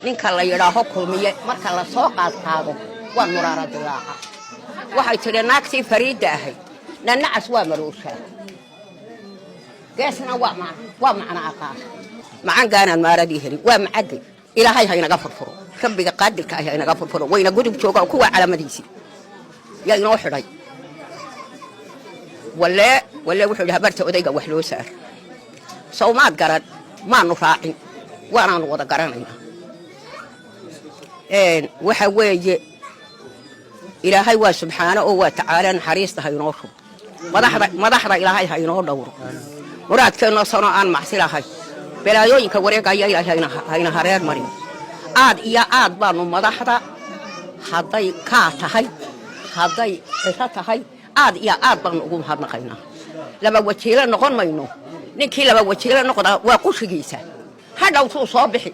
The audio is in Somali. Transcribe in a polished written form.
ninka la yiraahdo kulmiye marka la soo qaado waa muraara dilaaca waxay tiri naagtii fariida ahay nanaas waa maruusha geesna waa macna aqaa macaan gaanaan maaradii heli waa macadi ilaahay haynaga furfuro rabbiga qaadirka ah haynaga furfuro wayna gudub jooga kuwa calaamadiisi yaa inoo xidhay walla wuxuu habarta odayga wax loo saar sawmaad garad maanu raacin waanaanu wada garanaynaa waxa weeye ilaahay waa subxaanahu wa ta'ala naxariista haynoo shub madaxda ilaahay haynoo dhowro muraadkeena sano aan macsilahay balaayooyinka wareegaya ilaahay hayna hareer marin aad iyo aad baanu madaxda haday ka tahay haday xitaa tahay aad iyo aad baanu ugu mahadnaqaynaa laba wajiila noqon mayno ninkii laba wajiila noqda waa qushigiisa hadhow soo bixi